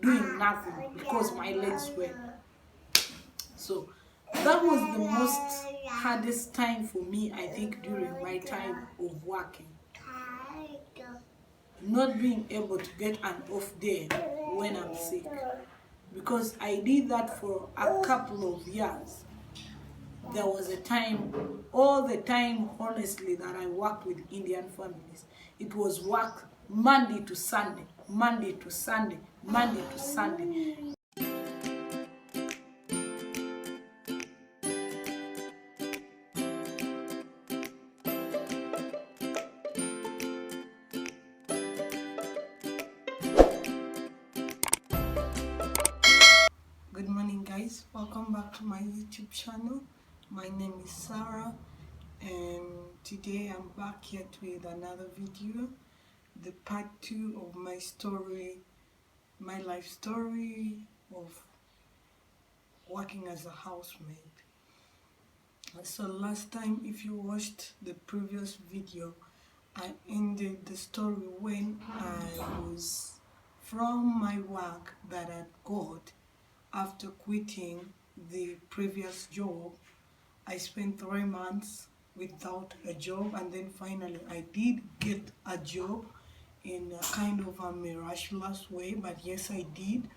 doing nothing because my legs were. So that was the most hardest time for me, I think, during my time of working. Not being able to get an off day when I'm sick. Because I did that for a couple of years. There was a time, all the time, honestly, that I worked with Indian families. It was work Monday to Sunday, Monday to Sunday, Monday to Sunday. Good morning, guys. Welcome back to my YouTube channel. My name is Sarah, and today I'm back yet with another video, the part 2 of my story, my life story of working as a housemaid. So last time, if you watched the previous video, I ended the story when I was from my work that I got after quitting the previous job. I spent 3 months without a job, and then finally I did get a job in a kind of a miraculous way, but yes, I did.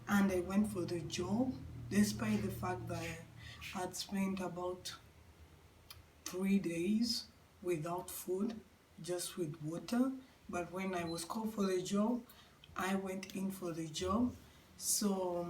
And I went for the job despite the fact that I had spent about 3 days without food, just with water. But when I was called for the job, I went in for the job. So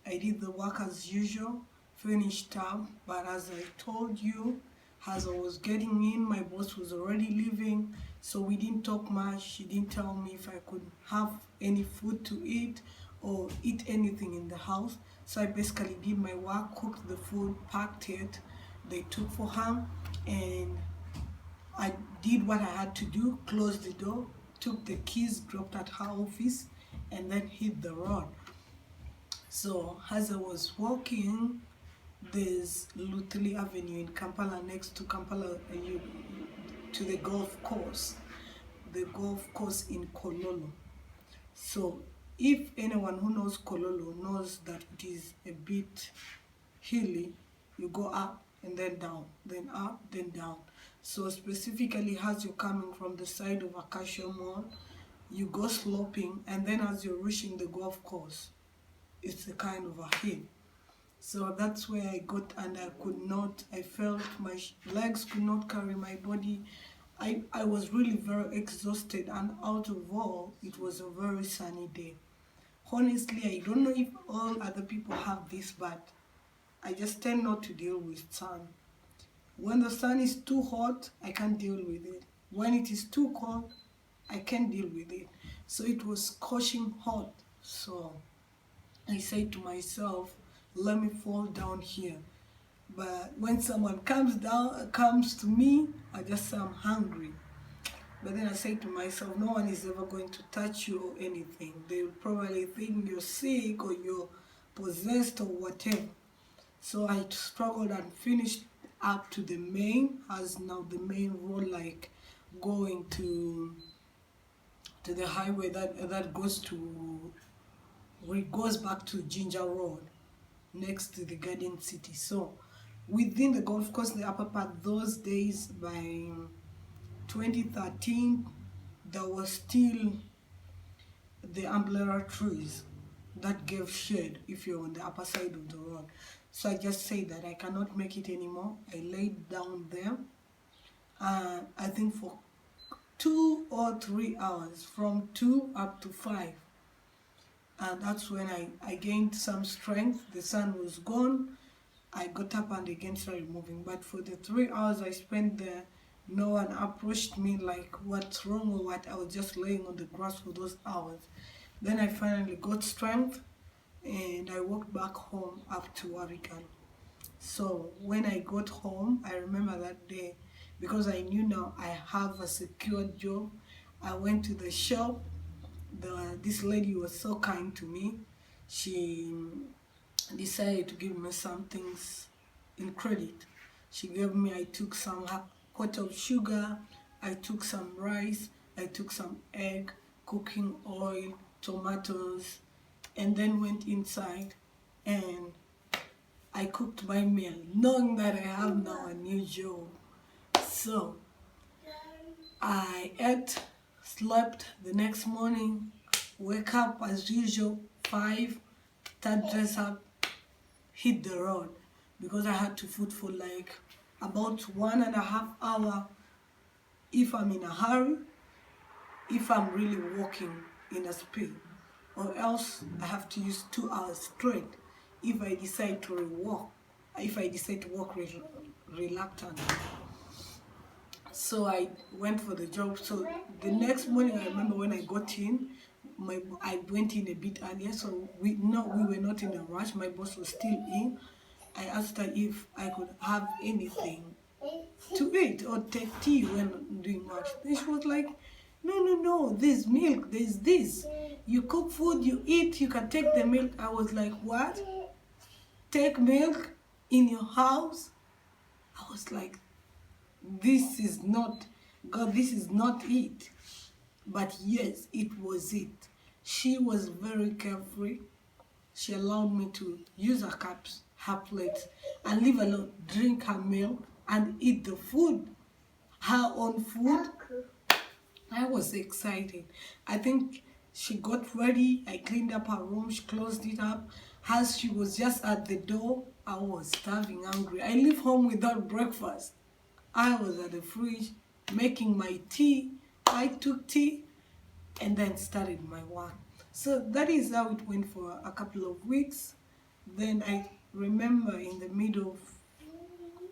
I did the work as usual, finished up, but as I told you, as I was getting in, my boss was already leaving, so we didn't talk much. She didn't tell me if I could have any food to eat or eat anything in the house. So I basically did my work, cooked the food, packed it, they took for her, and I did what I had to do, closed the door, took the keys, dropped at her office, and then hit the road. So as I was walking, there's Luthuli Avenue in Kampala, next to Kampala, to the golf course in Kololo. So if anyone who knows Kololo knows that it is a bit hilly, you go up and then down, then up, then down. So specifically as you're coming from the side of Acacia Mall, you go sloping, and then as you're reaching the golf course, it's a kind of a hill. So that's where I got, and I felt my legs could not carry my body. I was really very exhausted, and out of all, it was a very sunny day. Honestly, I don't know if all other people have this, but I just tend not to deal with sun. When the sun is too hot, I can't deal with it. When it is too cold, I can't deal with it. So it was scorching hot. So I said to myself, let me fall down here. But when someone comes to me, I just say I'm hungry. But then I say to myself, no one is ever going to touch you or anything. They will probably think you're sick or you're possessed or whatever. So I struggled and finished up to the main, as now the main road, like going to the highway that goes to, where it goes back to Ginger Road, next to the Garden City. So within the golf course, the upper part, those days by 2013, there was still the umbrella trees that gave shade if you're on the upper side of the road. So I just said that I cannot make it anymore. I laid down there, I think for 2 or 3 hours, from 2 up to 5. And that's when I gained some strength. The sun was gone. I got up and again started moving. But for the 3 hours I spent there, no one approached me like, what's wrong or what. I was just laying on the grass for those hours. Then I finally got strength, and I walked back home up to Oregon. So when I got home, I remember that day, because I knew now I have a secured job, I went to the shop. This lady was so kind to me. She decided to give me some things in credit. She gave me, I took some pot of sugar, I took some rice, I took some egg, cooking oil, tomatoes, and then went inside and I cooked my meal, knowing that I have now a new job. So I ate, slept. The next morning, wake up as usual, 5, start dress up, hit the road, because I had to food for like about 1.5 hours if I'm in a hurry, if I'm really walking in a speed, or else I have to use 2 hours straight if I decide to walk, if I decide to walk reluctantly. So I went for the job. So the next morning, I remember when I got in, I went in a bit earlier, so we were not in a rush. My boss was still in. I asked her if I could have anything to eat or take tea when doing much. Then she was like, no, there's milk, there's this. You cook food, you eat, you can take the milk. I was like, what? Take milk in your house? I was like, this is not, God, this is not it. But yes, it was it. She was very carefree. She allowed me to use her cups, her plates, and leave alone, drink her milk, and eat the food, her own food. I was excited. I think she got ready. I cleaned up her room. She closed it up. As she was just at the door, I was starving, hungry. I leave home without breakfast. I was at the fridge making my tea. I took tea and then started my work. So that is how it went for a couple of weeks. Then I remember in the middle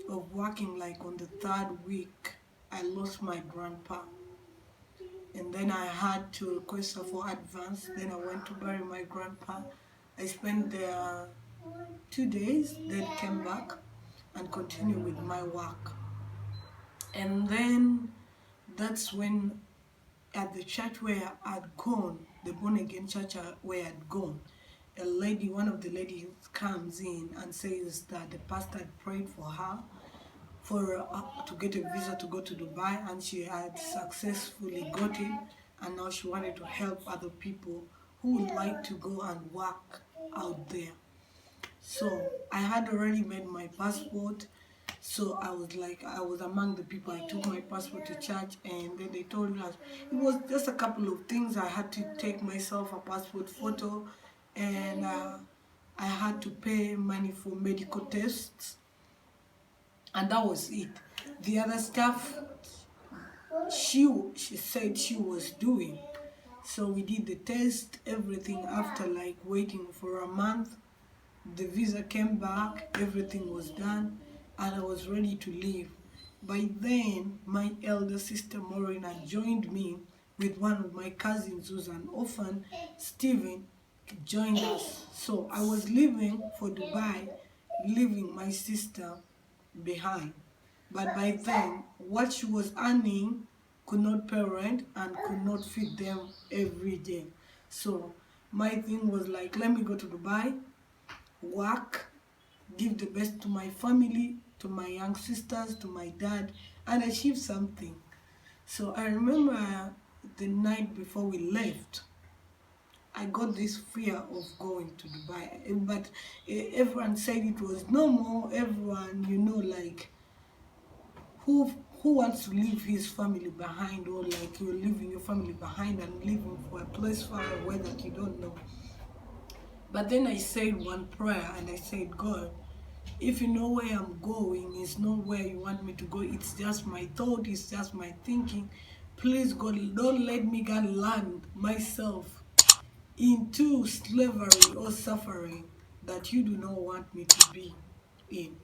of working, like on the 3rd week, I lost my grandpa. And then I had to request her for advance. Then I went to bury my grandpa. I spent there 2 days, then came back and continued with my work. And then that's when at the church where I'd gone, the born again church where I'd gone, a lady, one of the ladies comes in and says that the pastor had prayed for her to get a visa to go to Dubai, and she had successfully got it, and now she wanted to help other people who would like to go and work out there. So I had already made my passport. So I was among the people. I took my passport to church, and then they told us it was just a couple of things. I had to take myself a passport photo, and I had to pay money for medical tests, and that was it. The other stuff she said she was doing. So we did the test, everything. After like waiting for a month, the visa came back, everything was done, and I was ready to leave. By then, my elder sister Maureen had joined me with one of my cousins who's an orphan, Stephen, joined us. So I was leaving for Dubai, leaving my sister behind. But by then, what she was earning could not pay rent and could not feed them every day. So my thing was like, let me go to Dubai, work, give the best to my family, to my young sisters, to my dad, and achieve something. So I remember the night before we left, I got this fear of going to Dubai. But everyone said it was normal. Everyone, like, who wants to leave his family behind, or like you're leaving your family behind and leaving for a place far away that you don't know. But then I said one prayer, and I said, God, if you know where I'm going, it's not where you want me to go. It's just my thought, it's just my thinking. Please, God, don't let me land myself into slavery or suffering that you do not want me to be in.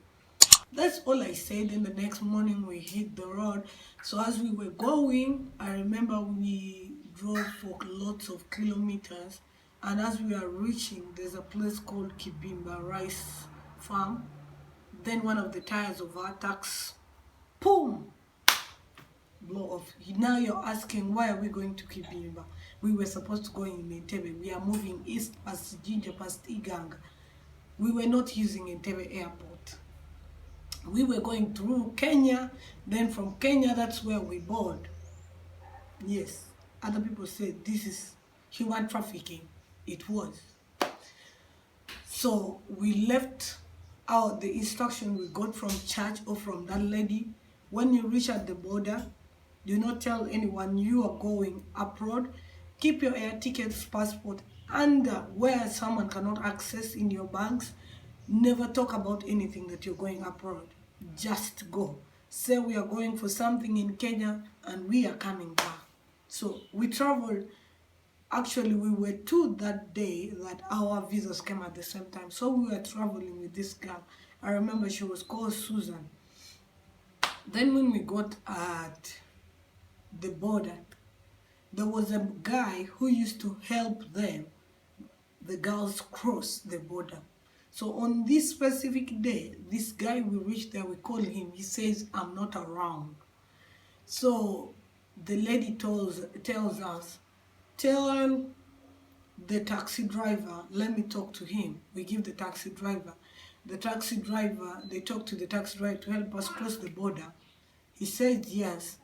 That's all I said. And the next morning we hit the road. So as we were going, I remember we drove for lots of kilometers. And as we are reaching, there's a place called Kibimba Rice Farm. Then one of the tires of our tax, boom, blow off. Now you're asking, why are we going to Kibimba? We were supposed to go in Entebbe. We are moving east past Ginger, past Iganga. We were not using Entebbe Airport. We were going through Kenya. Then from Kenya, that's where we board. Yes, other people said this is human trafficking. It was. So we left out the instruction we got from church or from that lady. When you reach at the border, do not tell anyone you are going abroad. Keep your air tickets, passport under where someone cannot access in your bags. Never talk about anything that you're going abroad. Just go. Say we are going for something in Kenya and we are coming back. So we traveled. Actually, we were two that day that our visas came at the same time. So we were traveling with this girl. I remember she was called Susan. Then when we got at the border, there was a guy who used to help them, the girls, cross the border. So on this specific day, this guy, we reached there, we called him, he says, I'm not around. So the lady tells us, tell the taxi driver, let me talk to him. We give the taxi driver. The taxi driver, they talk to the taxi driver to help us cross the border. He says yes.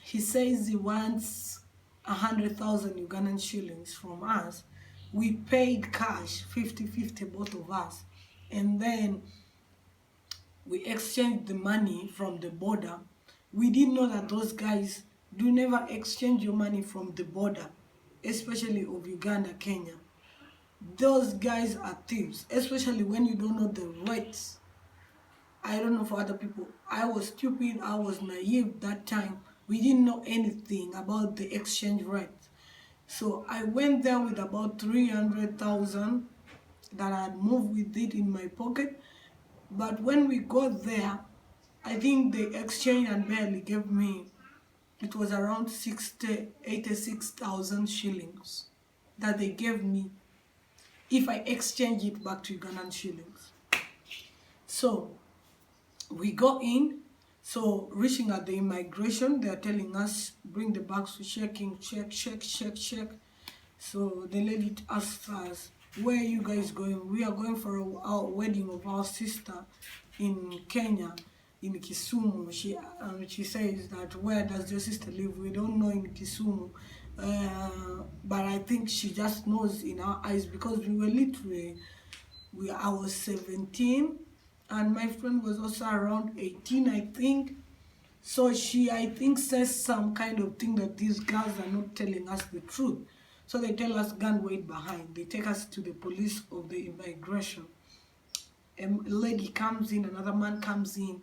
He says he wants 100,000 Ugandan shillings from us. We paid cash, 50-50, both of us. And then we exchanged the money from the border. We didn't know that those guys do never exchange your money from the border, especially of Uganda, Kenya. Those guys are thieves, especially when you don't know the rates. I don't know for other people. I was stupid, I was naive that time. We didn't know anything about the exchange rate. So I went there with about 300,000 that I had moved with it in my pocket. But when we got there, I think the exchange and barely gave me, it was around 86,000 shillings that they gave me if I exchange it back to Ugandan shillings. So we go in. So reaching at the immigration, they are telling us, bring the bags to checking, check. So the lady asked us, where are you guys going? We are going for our wedding of our sister in Kenya, in Kisumu. She says that, where does your sister live? We don't know in Kisumu. But I think she just knows in our eyes, because we were literally, I was 17 and my friend was also around 18, I think. So she, I think, says some kind of thing that these girls are not telling us the truth. So they tell us, gun wait behind. They take us to the police of the immigration. A lady comes in, another man comes in,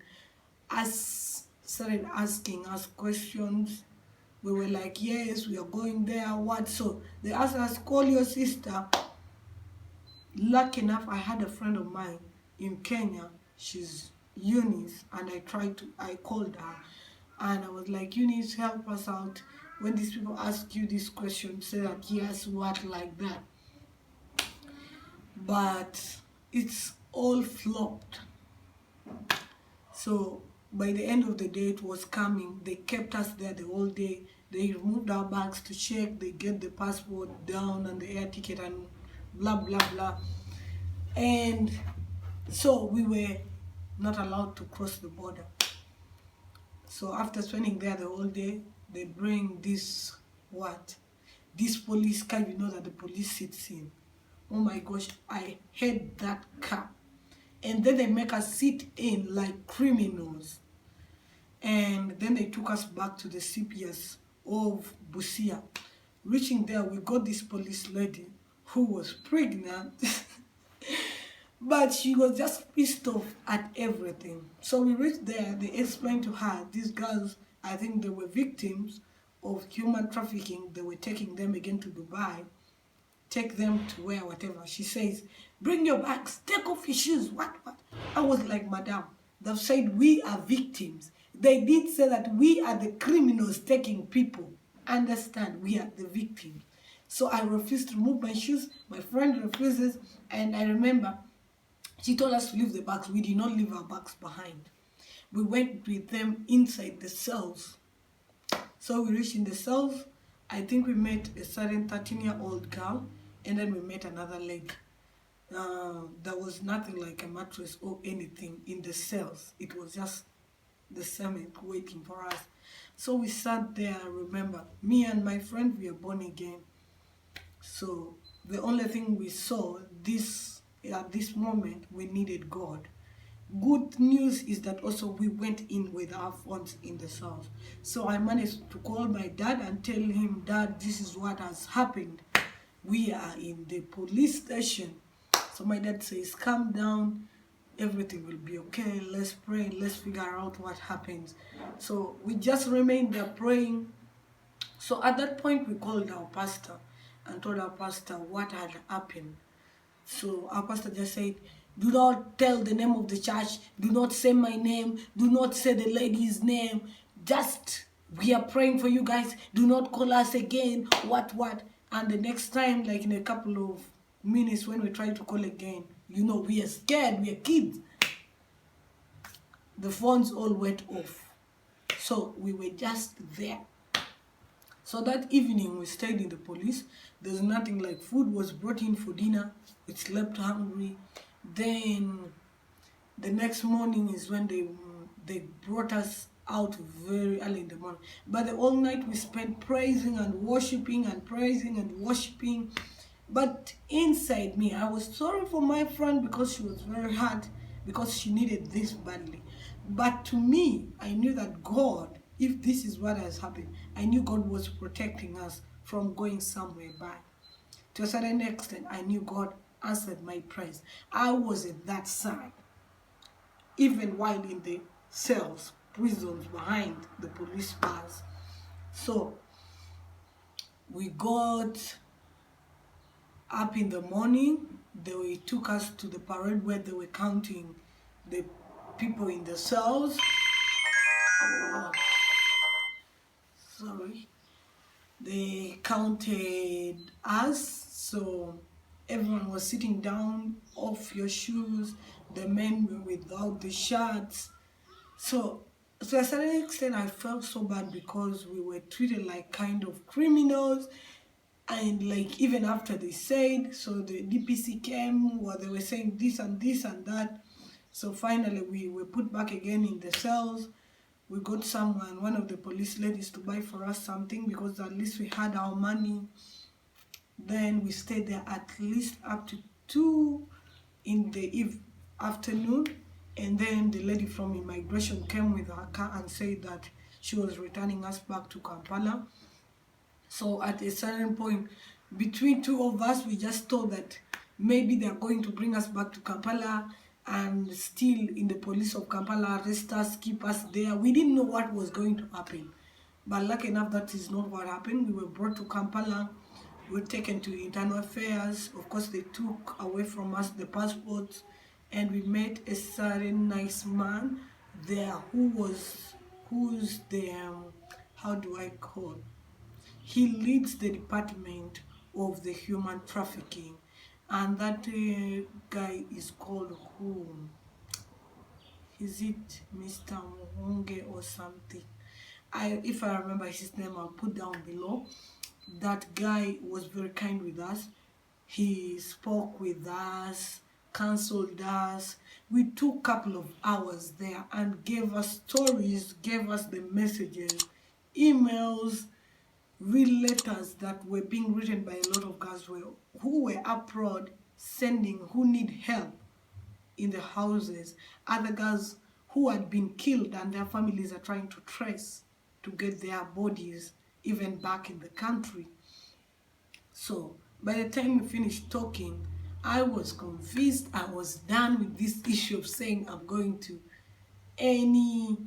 started asking us questions. We were like, yes, we are going there, what? So they asked us, call your sister. Lucky enough, I had a friend of mine in Kenya. She's Eunice, and I called her and I was like, Eunice, help us out. When these people ask you this question, say that yes, what, like that. But it's all flopped. So by the end of the day, it was coming. They kept us there the whole day. They removed our bags to check. They get the passport down and the air ticket and blah, blah, blah. And so we were not allowed to cross the border. So after spending there the whole day, they bring this, this police car, you know, that the police sits in. Oh my gosh, I hate that car. And then they make us sit in like criminals. And then they took us back to the CPS of Busia. Reaching there, we got this police lady who was pregnant. But she was just pissed off at everything. So we reached there, they explained to her, these girls, I think they were victims of human trafficking. They were taking them again to Dubai, take them to where, whatever. She says, bring your bags, take off your shoes, what? I was like, madam, they've said we are victims. They did say that we are the criminals taking people. Understand, we are the victims. So I refused to remove my shoes. My friend refuses. And I remember, she told us to leave the bags. We did not leave our bags behind. We went with them inside the cells. So we reached in the cells. I think we met a certain 13-year-old girl, and then we met another lady. There was nothing like a mattress or anything in the cells. It was just the cement waiting for us. So we sat there. I remember, me and my friend, we are born again. So the only thing we saw this at this moment, we needed God. Good news is that also we went in with our phones in the south. So I managed to call my dad and tell him, Dad, this is what has happened. We are in the police station. So my dad says, calm down, everything will be okay. Let's pray, let's figure out what happens. So we just remained there praying. So at that point, we called our pastor and told our pastor what had happened. So our pastor just said, do not tell the name of the church, do not say my name, do not say the lady's name, just we are praying for you guys, do not call us again, what. And the next time, like in a couple of minutes when we try to call again, you know, we are scared, we are kids. The phones all went off. So we were just there. So that evening we stayed in the police. There's nothing like food was brought in for dinner. We slept hungry. Then the next morning is when they brought us out very early in the morning. But the whole night we spent praising and worshiping and praising and worshiping. But inside me, I was sorry for my friend because she was very hurt because she needed this badly. But to me, I knew that God, if this is what has happened, I knew God was protecting us from going somewhere bad. To a certain extent, I knew God answered my prayers. I was at that side, even while in the cells, prisons behind the police bars. So we got up in the morning. They took us to the parade where they were counting the people in the cells. Oh, sorry. They counted us, so everyone was sitting down, off your shoes, the men were without the shirts. So to a certain extent, I felt so bad because we were treated like kind of criminals. And like even after they said, so the DPC came where they were saying this and this and that. So finally we were put back again in the cells. We got someone, one of the police ladies, to buy for us something because at least we had our money. Then we stayed there at least up to 2 in the afternoon. And then the lady from immigration came with her car and said that she was returning us back to Kampala. So at a certain point, between two of us, we just thought that maybe they're going to bring us back to Kampala and still in the police of Kampala arrest us, keep us there. We didn't know what was going to happen. But lucky enough, that is not what happened. We were brought to Kampala. We were taken to internal affairs. Of course, they took away from us the passports. And we met a certain nice man there who's the, how do I call? He leads the department of the human trafficking, and that guy is called who? Is it Mr. Muhonge or something? If I remember his name, I'll put down below. That guy was very kind with us. He spoke with us, counseled us. We took a couple of hours there and gave us stories, gave us the messages, emails, real letters that were being written by a lot of girls who were abroad sending, who need help in the houses. Other girls who had been killed and their families are trying to trace to get their bodies even back in the country. So by the time we finished talking, I was convinced, I was done with this issue of saying I'm going to any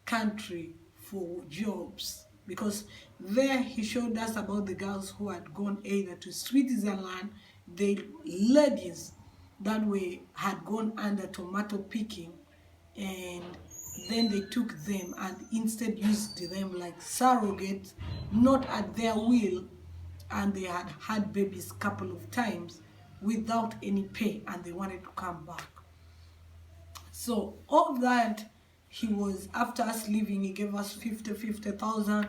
country for jobs, because there he showed us about the girls who had gone either to Switzerland, the ladies that had gone under tomato picking, and then they took them and instead used them like surrogates, not at their will, and they had had babies a couple of times without any pay, and they wanted to come back. So all that, he was, after us leaving, he gave us 50,000,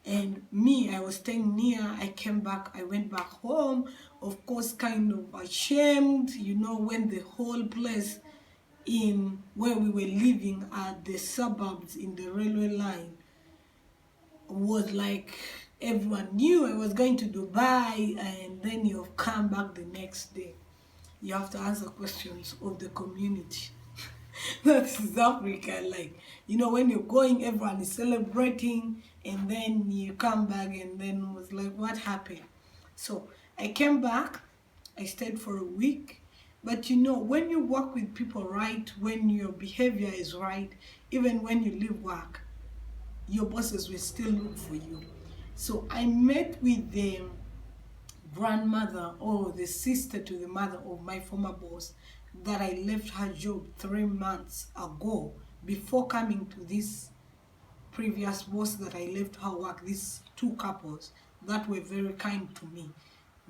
and me, I was staying near. I came back, I went back home, of course kind of ashamed, you know, when the whole place in where we were living at the suburbs in the railway line was like everyone knew I was going to Dubai, and then you come back the next day. You have to answer questions of the community. That's South Africa. Like, you know, when you're going, everyone is celebrating, and then you come back, and then was like, what happened? So I came back. I stayed for a week. But you know, when you work with people right, when your behavior is right, even when you leave work, your bosses will still look for you. So I met with the grandmother or the sister to the mother of my former boss that I left her job 3 months ago before coming to this previous boss that I left her work, these two couples that were very kind to me,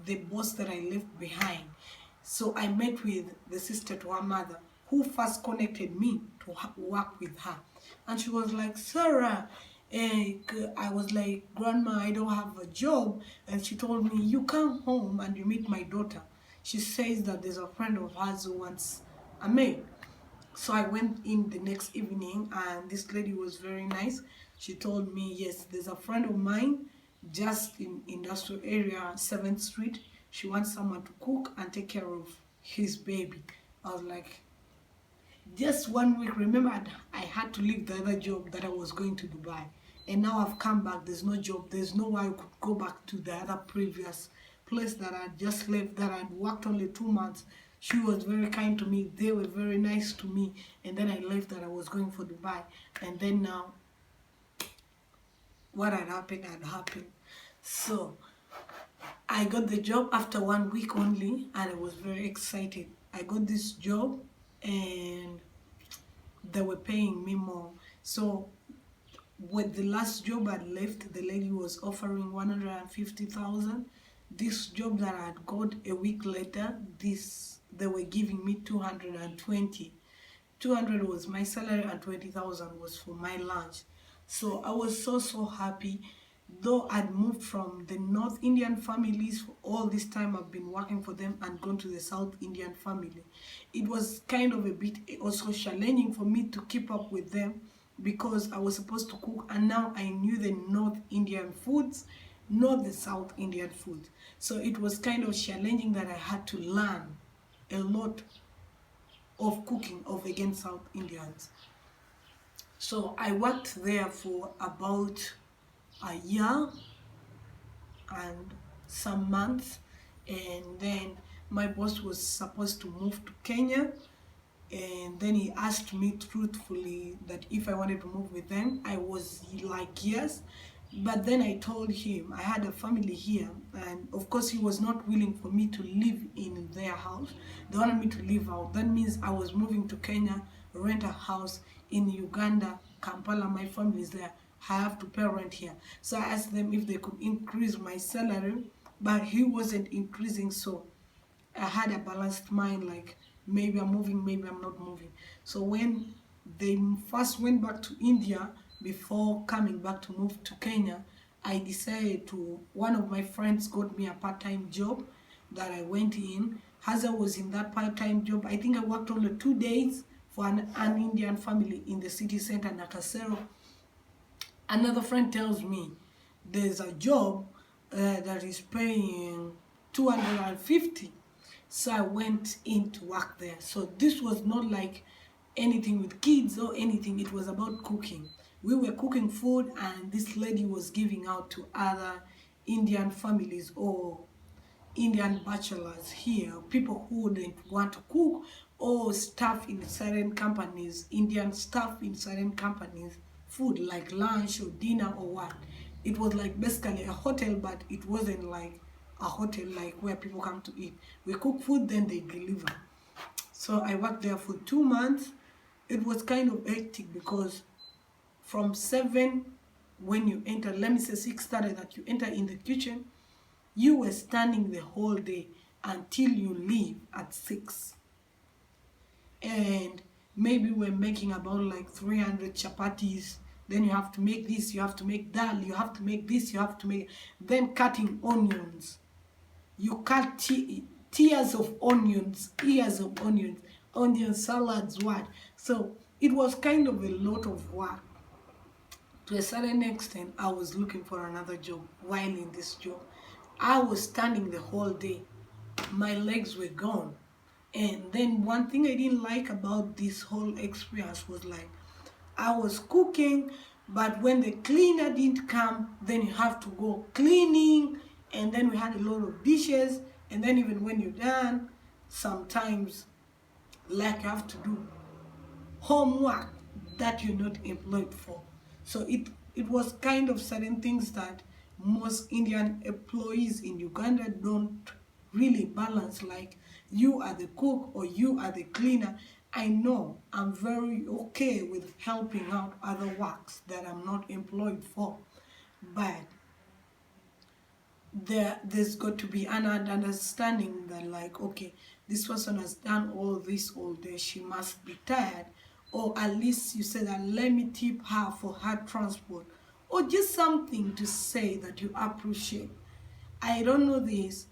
the boss that I left behind. So I met with the sister to her mother, who first connected me to work with her. And she was like, Sarah, I was like, Grandma, I don't have a job. And she told me, you come home and you meet my daughter. She says that there's a friend of hers who wants a maid. So I went in the next evening, and this lady was very nice. She told me, yes, there's a friend of mine just in industrial area, 7th Street. She wants someone to cook and take care of his baby. I was like, just 1 week, remember, I had to leave the other job that I was going to Dubai. And now I've come back, there's no job, there's no way I could go back to the other previous place that I just left, that I'd worked only 2 months. She was very kind to me, they were very nice to me, and then I left that I was going for Dubai. And then now, what had happened had happened. So I got the job after 1 week only, and I was very excited. I got this job, and they were paying me more. So with the last job I left, the lady was offering 150,000. This job that I had got a week later, they were giving me 220. 200 was my salary, and 20,000 was for my lunch. So I was so happy. Though I'd moved from the North Indian families, for all this time I've been working for them, and gone to the South Indian family, it was kind of a bit also challenging for me to keep up with them, because I was supposed to cook, and now I knew the North Indian foods, not the South Indian foods. So it was kind of challenging that I had to learn a lot of cooking of against South Indians. So I worked there for about a year and some months, and then my boss was supposed to move to Kenya, and then he asked me truthfully that if I wanted to move with them. I was like, yes. But then I told him I had a family here, and of course he was not willing for me to live in their house. They wanted me to live out. That means I was moving to Kenya, rent a house in Uganda, Kampala. My family is there. I have to pay rent here. So I asked them if they could increase my salary, but he wasn't increasing. So I had a balanced mind, like maybe I'm moving, maybe I'm not moving. So when they first went back to India, before coming back to move to Kenya, I decided to, one of my friends got me a part-time job that I went in. As I was in that part-time job, I think I worked only 2 days for an Indian family in the city center, Nakasero. Another friend tells me there's a job that is paying 250. So I went in to work there. So this was not like anything with kids or anything. It was about cooking. We were cooking food, and this lady was giving out to other Indian families or Indian bachelors here, people who wouldn't want to cook, or staff in certain companies, Indian staff in certain companies, food like lunch or dinner or what. It was like basically a hotel, but it wasn't like a hotel like where people come to eat. We cook food, then they deliver. So I worked there for 2 months. It was kind of hectic because from 7 when you enter, let me say 6:30 that you enter in the kitchen, you were standing the whole day until you leave at 6. And maybe we're making about like 300 chapatis. Then you have to make this, you have to make dal, you have to make this, you have to make, then cutting onions. You cut tiers of onions, ears of onions, onion salads, what. So it was kind of a lot of work. To a certain extent, I was looking for another job. While in this job, I was standing the whole day. My legs were gone. And then one thing I didn't like about this whole experience was like, I was cooking, but when the cleaner didn't come, then you have to go cleaning, and then we had a lot of dishes, and then even when you're done, sometimes like you have to do homework that you're not employed for. So it was kind of certain things that most Indian employees in Uganda don't really balance, like you are the cook or you are the cleaner. I know I'm very okay with helping out other works that I'm not employed for, but there's got to be an understanding that, like, okay, this person has done all this all day, she must be tired, or at least you say that let me tip her for her transport, or just something to say that you appreciate. I don't know this.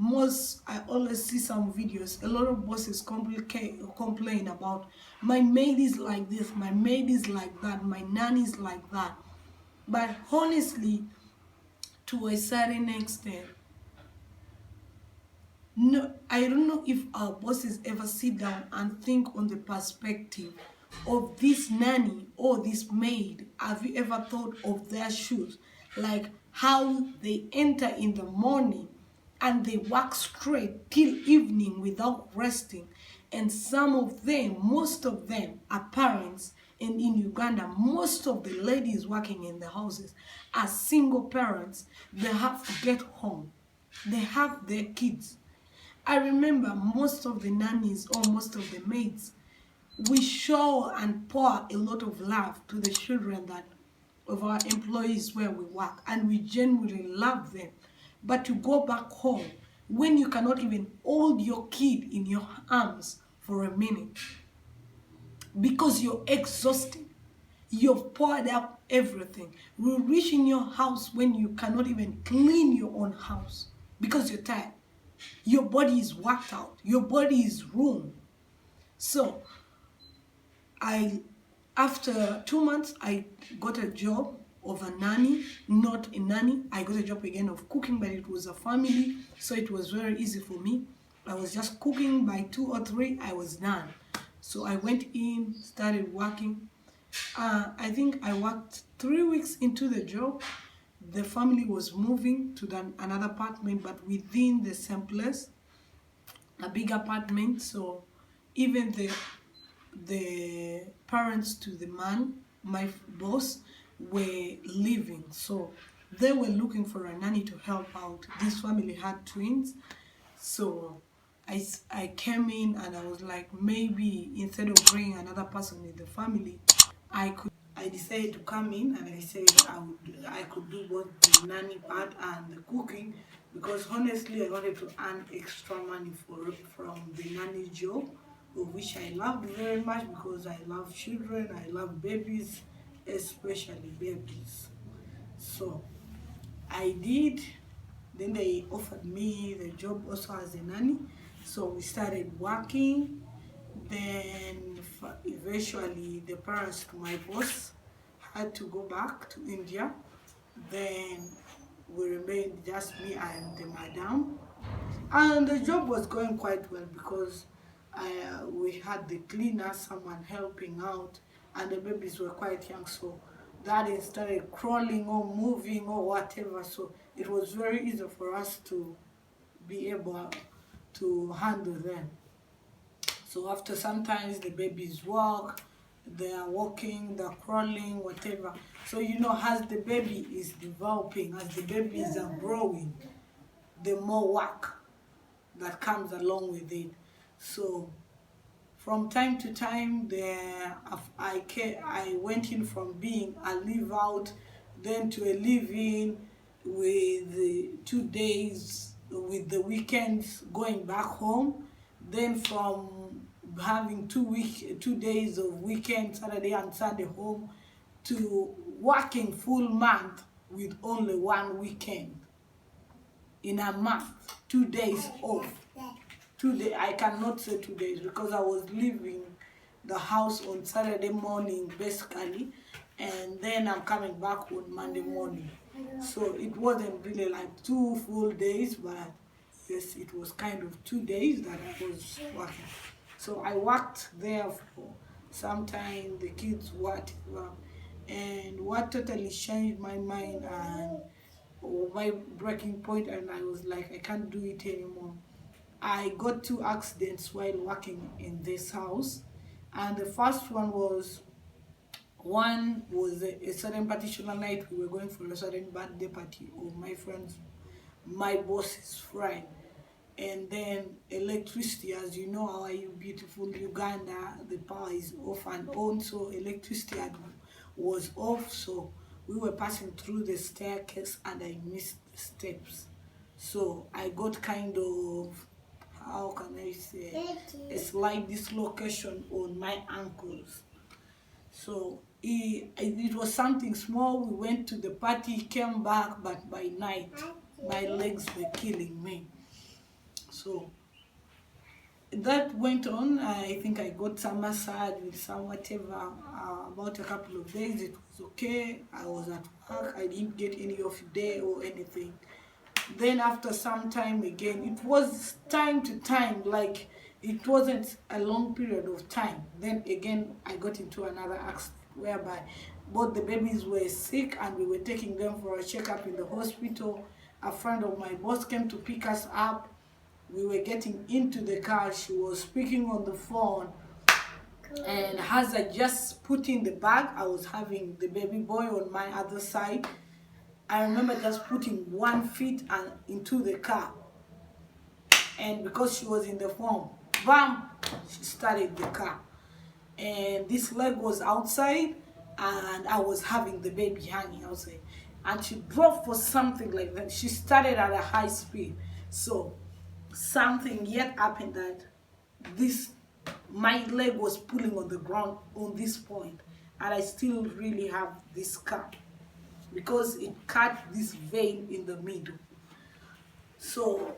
I always see some videos, a lot of bosses complain about, my maid is like this, my maid is like that, my nanny is like that. But honestly, to a certain extent, no, I don't know if our bosses ever sit down and think on the perspective of this nanny or this maid. Have you ever thought of their shoes? Like how they enter in the morning and they work straight till evening without resting. And some of them, most of them are parents. And in Uganda, most of the ladies working in the houses are single parents. They have to get home. They have their kids. I remember most of the nannies or most of the maids, we show and pour a lot of love to the children that of our employees where we work, and we genuinely love them. But to go back home when you cannot even hold your kid in your arms for a minute because you're exhausted, you've poured up everything. You reach in your house when you cannot even clean your own house because you're tired. Your body is worked out. Your body is ruined. So, after 2 months, I got a job of a nanny, not a nanny. I got a job again of cooking, but it was a family, so it was very easy for me. I was just cooking. By 2 or 3, I was done. So I went in, started working. I think I worked 3 weeks into the job. The family was moving to another apartment, but within the same place, a big apartment. So even the parents to the man, my boss, were leaving, so they were looking for a nanny to help out. This family had twins, so I came in and I was like, maybe instead of bringing another person in the family, I decided to come in, and I said I could do both the nanny part and the cooking, because honestly I wanted to earn extra money from the nanny job, of which I loved very much because I love children, I love babies, especially babies. So I did. Then they offered me the job also as a nanny, so we started working. Then eventually the parents to my boss had to go back to India. Then we remained just me and the madam, and the job was going quite well because we had the cleaner, someone helping out, and the babies were quite young, so daddy started crawling or moving or whatever, so it was very easy for us to be able to handle them. So after sometimes the babies walk, they are walking, they're crawling, whatever. So as the baby is developing, as the babies are growing, the more work that comes along with it. So from time to time, I went in from being a live out, then to a live in with 2 days, with the weekends going back home, then from having 2 days of weekend, Saturday and Sunday home, to working full month with only 1 weekend in a month, 2 days off. 2 days, I cannot say 2 days because I was leaving the house on Saturday morning basically, and then I'm coming back on Monday morning. So it wasn't really like 2 full days, but yes, it was kind of 2 days that I was working. So I worked there for some time, the kids worked, and what totally changed my mind and my breaking point, and I was like, I can't do it anymore. I got 2 accidents while working in this house, and the first one was a certain particular night. We were going for a certain birthday party of my boss's friend, and then electricity, as you know, our beautiful Uganda, the power is off and on, so electricity was off, so we were passing through the staircase and I missed the steps. So I got kind of, how can I say, a slight dislocation on my ankles. So it was something small. We went to the party, came back, but by night my legs were killing me. So that went on. I think I got some massage with some whatever. About a couple of days it was okay. I was at work. I didn't get any off day or anything. Then after some time again, it was time to time, like it wasn't a long period of time. Then again I got into another accident whereby both the babies were sick and we were taking them for a checkup in the hospital. A friend of my boss came to pick us up. We were getting into the car. She was speaking on the phone, and as I just put in the bag, I was having the baby boy on my other side. I remember just putting 1 foot into the car, and because she was in the phone, bam, she started the car, and this leg was outside and I was having the baby hanging outside, and she drove for something like that. She started at a high speed, so something yet happened that my leg was pulling on the ground on this point, and I still really have this cut because it cut this vein in the middle. So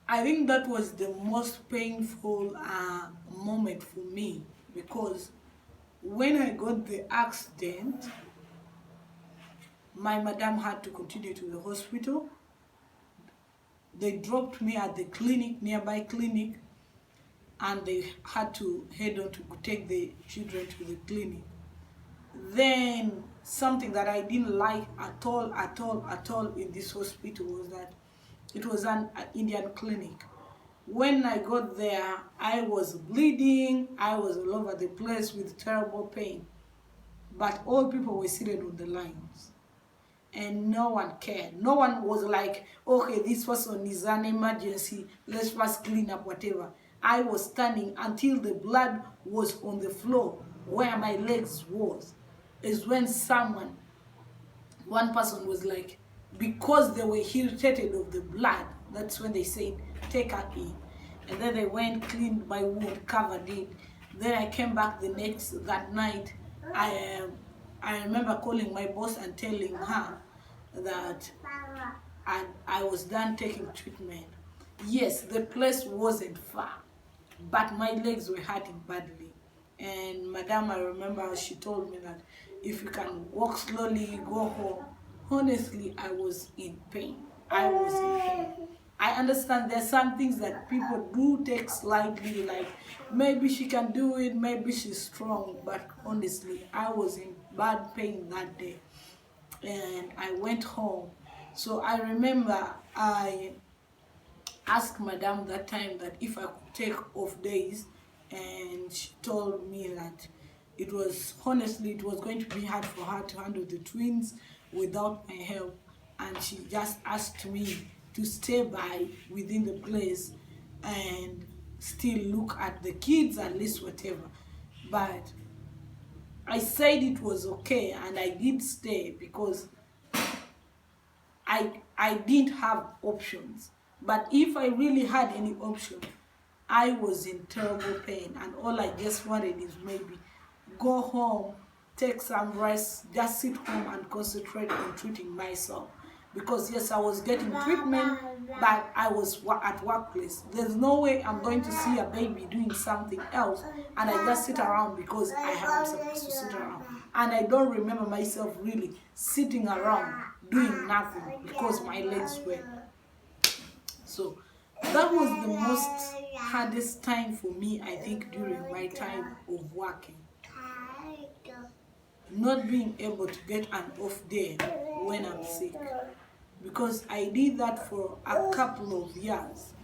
I think that was the most painful moment for me, because when I got the accident, my madam had to continue to the hospital. They dropped me at the clinic, nearby clinic, and they had to head on to take the children to the clinic. Then something that I didn't like at all in this hospital was that it was an Indian clinic. When I got there, I was bleeding, I was all over the place with terrible pain. But all people were seated on the lines, and no one cared. No one was like, okay, this person is an emergency, let's first clean up whatever. I was standing until the blood was on the floor where my legs was. Is when one person was like, because they were irritated of the blood, that's when they said, take her in. And then they went, cleaned my wound, covered it. Then I came back that night. I remember calling my boss and telling her that I was done taking treatment. Yes, the place wasn't far, but my legs were hurting badly. And madam, I remember she told me that if you can walk slowly, go home. Honestly, I was in pain. I was in pain. I understand there's some things that people do take slightly, like maybe she can do it, maybe she's strong, but honestly, I was in bad pain that day. And I went home. So I remember I asked madam that time that if I could take off days, and she told me that it was going to be hard for her to handle the twins without my help, and she just asked me to stay by within the place and still look at the kids, at least whatever. But I said it was okay, and I did stay because I didn't have options. But if I really had any option, I was in terrible pain, and all I just wanted is maybe go home, take some rest, just sit home and concentrate on treating myself. because yes, I was getting treatment, but I was at workplace. There's no way I'm going to see a baby doing something else and I just sit around because I am supposed to sit around. And I don't remember myself really sitting around doing nothing because my legs were. So that was the most hardest time for me, I think, during my time of working. Not being able to get an off day when I'm sick. Because I did that for a couple of years.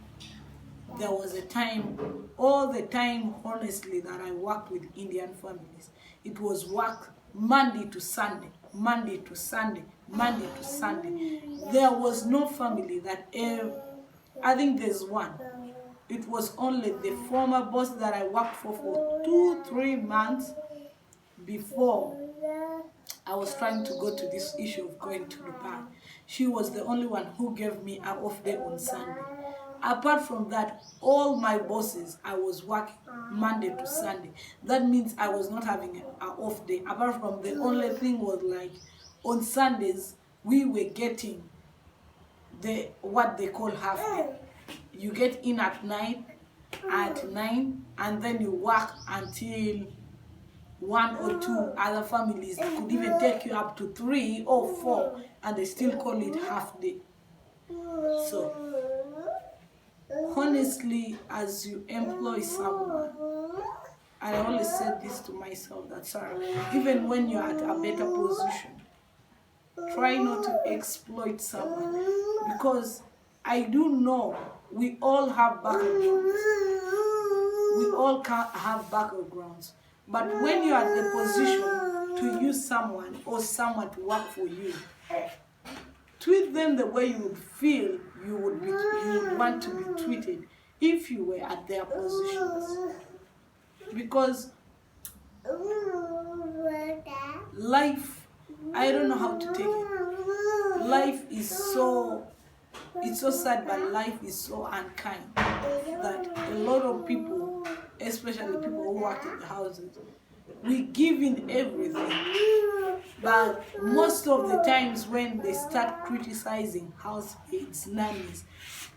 There was a time, all the time, honestly, that I worked with Indian families. It was work Monday to Sunday, Monday to Sunday, Monday to Sunday. There was no family that I think there's one. It was only the former boss that I worked for 2-3 months before I was trying to go to this issue of going to Dubai. She was the only one who gave me an off day on Sunday. Apart from that, all my bosses, I was working Monday to Sunday. That means I was not having an off day. Apart from the only thing was like on Sundays, we were getting what they call half day. You get in at 9, and then you work until 1 or 2. Other families could even take you up to 3 or 4, and they still call it half day. So honestly, as you employ someone, and I always said this to myself, that Sarah, even when you're at a better position, try not to exploit someone, because I do know we all have backgrounds. We all have backgrounds. But when you're at the position to use someone or someone to work for you, treat them the way you would feel you would want to be treated if you were at their positions. Because life, I don't know how to take it. Life is so, it's so sad, but life is so unkind that a lot of people, especially people who work in the houses, we give in everything. But most of the times when they start criticizing housemaids, nannies,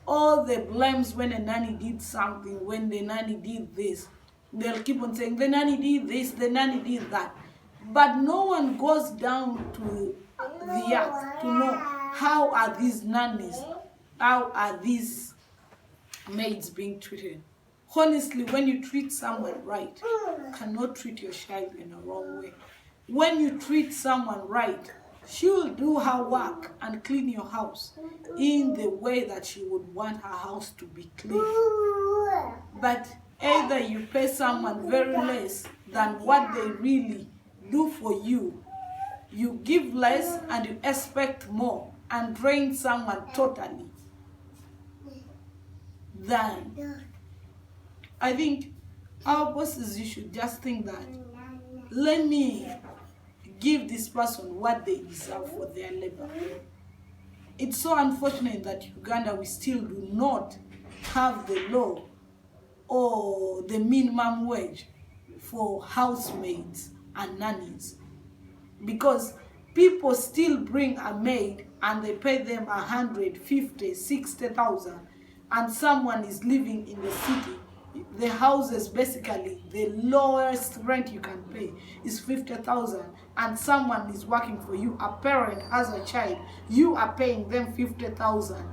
all the blames when a nanny did something, when the nanny did this, they'll keep on saying, the nanny did this, the nanny did that. But no one goes down to the earth to know how are these nannies, how are these maids being treated. Honestly, when you treat someone right, you cannot treat your child in a wrong way. When you treat someone right, she will do her work and clean your house in the way that she would want her house to be clean. But either you pay someone very less than what they really do for you, you give less and you expect more and drain someone totally, then I think our bosses, you should just think that, let me give this person what they deserve for their labor. It's so unfortunate that Uganda, we still do not have the law or the minimum wage for housemaids and nannies, because people still bring a maid and they pay them 150,000, 60,000, and someone is living in the city. The houses, basically, the lowest rent you can pay is 50,000, and someone is working for you. A parent has a child, you are paying them 50,000,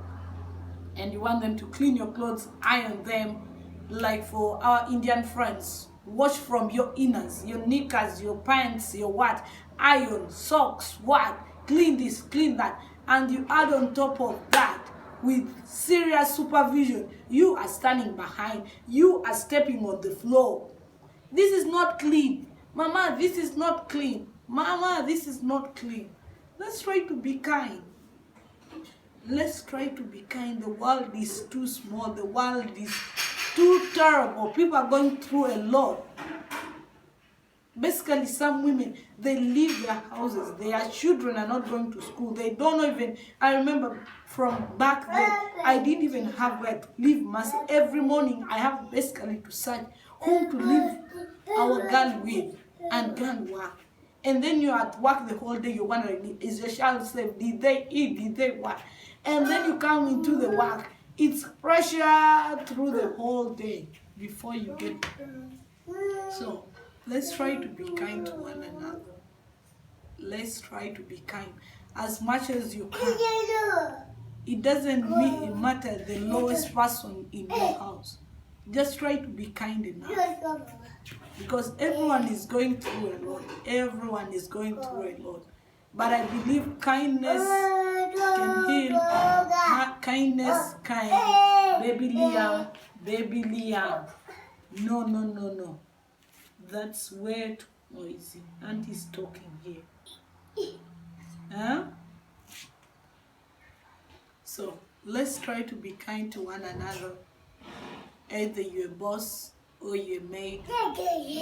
and you want them to clean your clothes, iron them, like for our Indian friends, wash from your inners, your knickers, your pants, your what, iron, socks, what, clean this, clean that, and you add on top of that, with serious supervision, you are standing behind, you are stepping on the floor. This is not clean. Mama, this is not clean. Mama, this is not clean. Let's try to be kind. Let's try to be kind. The world is too small. The world is too terrible. People are going through a lot. Basically, some women, they leave their houses. Their children are not going to school. They don't even, I remember from back then, I didn't even have where to leave mass. Every morning, I have basically to search whom to leave our girl with and go and work. And then you're at work the whole day, you're wondering, is your child safe? Did they eat? Did they what? And then you come into the work, it's pressure through the whole day before you get. So let's try to be kind to one another. Let's try to be kind as much as you can. It doesn't matter the lowest person in your house. Just try to be kind enough. Because everyone is going through a lot. Everyone is going through a lot. But I believe kindness can heal. Kindness can. Baby Liam. No. That's way too noisy. Auntie's talking here. Huh? So let's try to be kind to one another. Either you're a boss or you're a maid.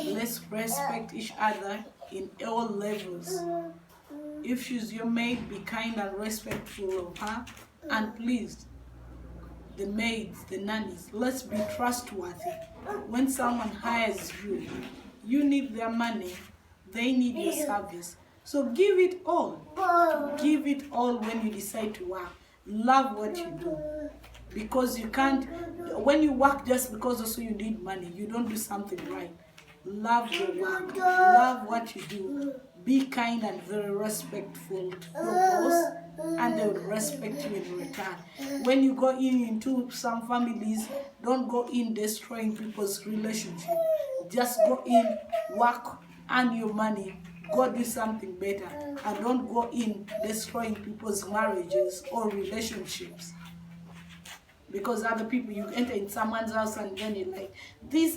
Let's respect each other in all levels. If she's your maid, be kind and respectful of her. And please, the maids, the nannies, let's be trustworthy. When someone hires you, you need their money, they need your service. So give it all. Give it all when you decide to work. Love what you do. Because you can't, when you work just because also you need money, you don't do something right. Love your work. Love what you do. Be kind and very respectful to your boss, and they will respect you in return. When you go into some families, don't go in destroying people's relationship. Just go in, work, earn your money, go do something better, and don't go in destroying people's marriages or relationships. Because other people, you enter in someone's house and then you're like,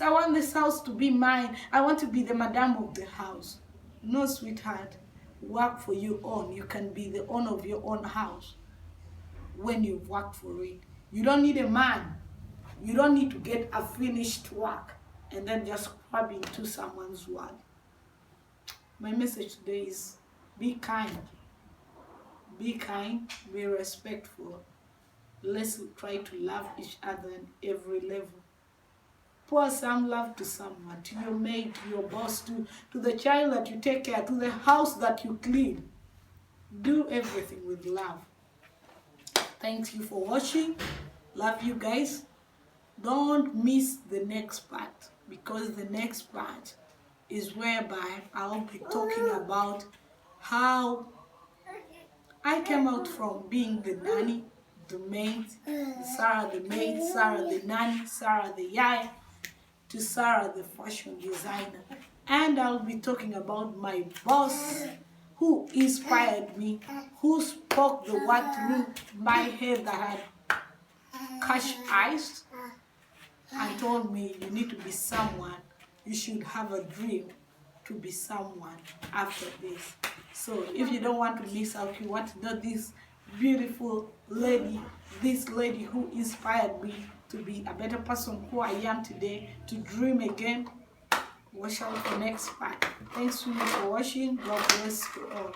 I want this house to be mine. I want to be the madam of the house. No, sweetheart. Work for your own. You can be the owner of your own house when you've worked for it. You don't need a man. You don't need to get a finished work and then just grab into someone's world. My message today is be kind. Be kind, be respectful. Let's try to love each other at every level. Pour some love to someone, to your mate, to your boss, to the child that you take care, to the house that you clean. Do everything with love. Thank you for watching. Love you guys. Don't miss the next part, because the next part is whereby I'll be talking about how I came out from being the nanny, the maid, Sarah the maid, Sarah the nanny, Sarah the yaya, to Sarah the fashion designer. And I'll be talking about my boss, who inspired me, who spoke the word through my head that had cash eyes and told me, you need to be someone, you should have a dream to be someone after this. So if you don't want to miss out, you want to know this beautiful lady, this lady who inspired me to be a better person who I am today, to dream again, watch out for next part. Thanks so much for watching. God bless you all.